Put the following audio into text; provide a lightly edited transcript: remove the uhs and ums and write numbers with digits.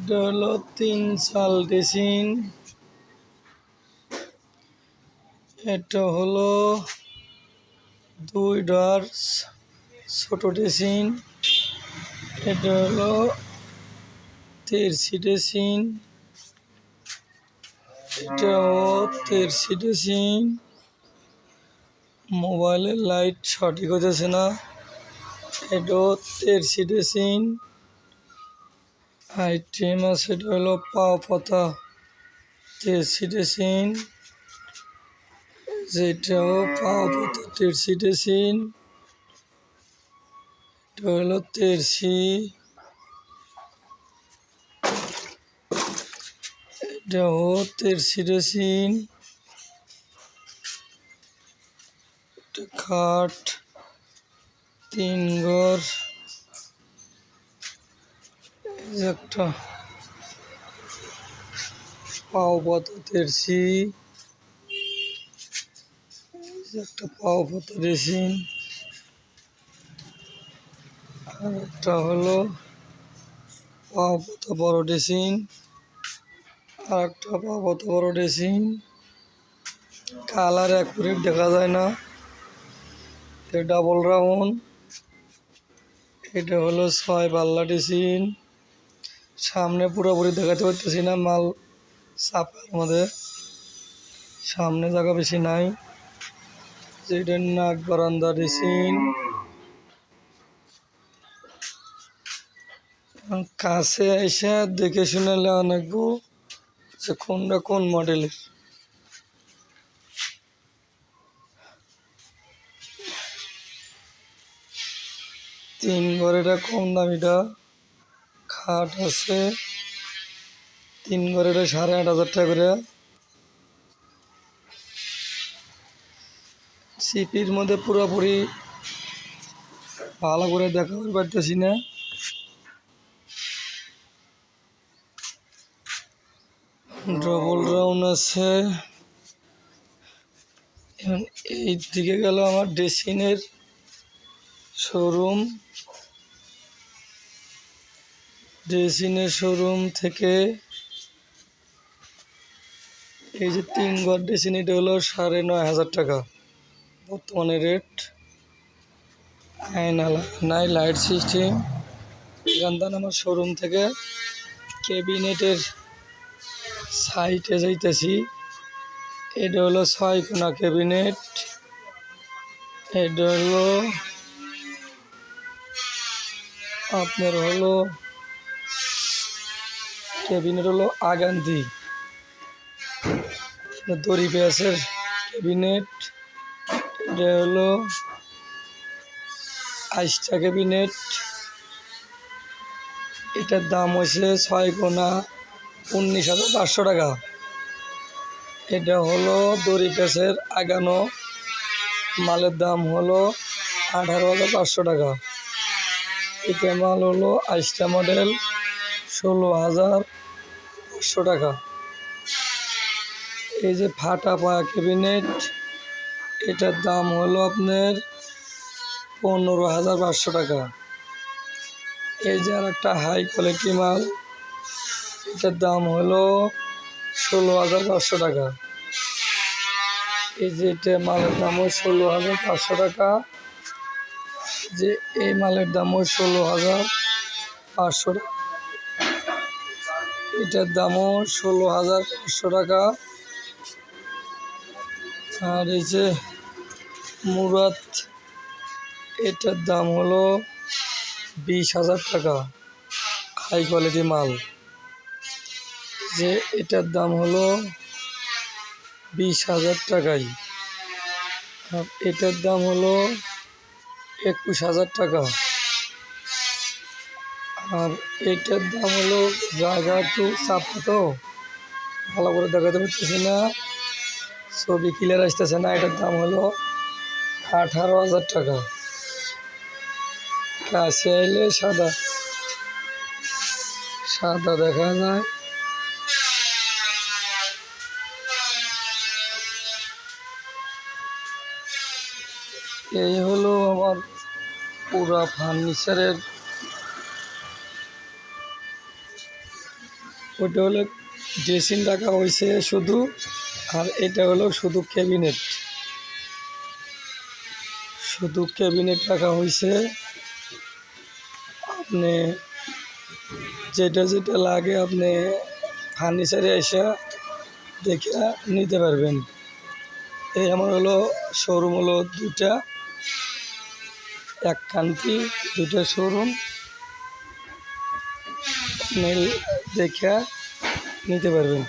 এটা হলো 3 সাল ড্রেসিং। এটা হলো 2 ডোর ছোট ড্রেসিং। এটা হলো 13 ড্রেসিং। এটাও 13 ড্রেসিং। মোবাইলের লাইট সঠিক হতেছে না। এটাও 13 ড্রেসিং। আইটেম আছে, এটা হলো পাও পাতা 13 ড্রেসিং। যেটাও পাও পাতা 13 ড্রেসিং। এটা হলো 13। এটাও 13 ড্রেসিং। এটা খাট 3 ঘর। একটা পাও পাতা 13। একটা পাও পাতা ড্রেসিং। আর একটা হলো পাও পাতা বড় ড্রেসিং। আর একটা পাও পাতা বড় ড্রেসিং। কালার অ্যাকুরেট দেখা যায় না। এটা ডাবল রাউন্ড। এটা হলো 6 পাল্লা ড্রেসিং। সামনে পুরোপুরি দেখাতে পারতেছি না, মাল চাপার মধ্যে সামনে জায়গা বেশি নাই। যেটা নাক বারান্দা ড্রেসিং। কাছে এসে দেখে শুনে নেওয়া লাগবো যে কোনটা কোন মডেলের। তিন ঘরেটা কম দামিটা। খাট আছে 3 ঘরেটা 8,500 টাকা করে। সিপির মধ্যে পুরোপুরি ভালো করে দেখাতে পারতেছি না। ডবল রাউন্ড আছে। এই দিকে গেল আমার ড্রেসিংয়ের শোরুম। ড্রেসিংয়ের শোরুম থেকে এই যে 3 ঘর ড্রেসিং, এটা হলো 9,500 টাকা বর্তমানে রেট। আয়না নাই, লাইট সিস্টেম। এখান থেকে আমার শোরুম থেকে ক্যাবিনেটের সাইটে যাইতেছি। এটা হলো 6 কোনা ক্যাবিনেট। এটা হলো আপনার হলো ক্যাবিনেট হলো আগান্তি দড়ি পেঁয়াজের ক্যাবিনেট। এটা হলো 8টা ক্যাবিনেট। এটার দাম হয়েছে 6 কোনা 19,500 টাকা। এটা হলো দড়ি পেঁয়াজের আগানো মালের দাম হলো 18,500 টাকা। এটা মাল হলো 8টা মডেল 16,500 টাকা। এই যে ফাটা পায়া ক্যাবিনেট, এটার দাম হলো আপনার 15,500 টাকা। এই যে আর একটা হাই কোয়ালিটি মাল, এটার দাম হলো 16,500 টাকা। এই যে এটা মালের দাম হয় 16,500 টাকা। যে এই মালের দাম হয় 16,500 টাকা। এটার দামও 16,500 টাকা। আর এই যে মুরাদ, এটার দাম হলো 20,000 টাকা। হাই কোয়ালিটি মাল। যে এটার দাম হলো 20,000 টাকাই। আর এটার দাম হলো 21,000 টাকা। আর এটার দাম হলো, জায়গা একটু চাপা তো ভালো করে দেখাতে পারতেছি না, ছবি ক্লিয়ার আসতেছে না। এটার দাম হলো 18,000 টাকা। কাছে আইলে সাদা সাদা দেখা যায়। এই হলো আমার পুরা ফার্নিচারের ওটা হলো ড্রেসিং রাখা হয়েছে শুধু, আর এটা হলো শুধু ক্যাবিনেট, শুধু ক্যাবিনেট রাখা হয়েছে। আপনি যেটা যেটা লাগে আপনি ফার্নিচারে এসে দেখে নিতে পারবেন। এই আমার হলো শোরুম হলো দুটা, এক কান্তি দুটা শোরুম, আপনি দেখে নিতে পারবেন।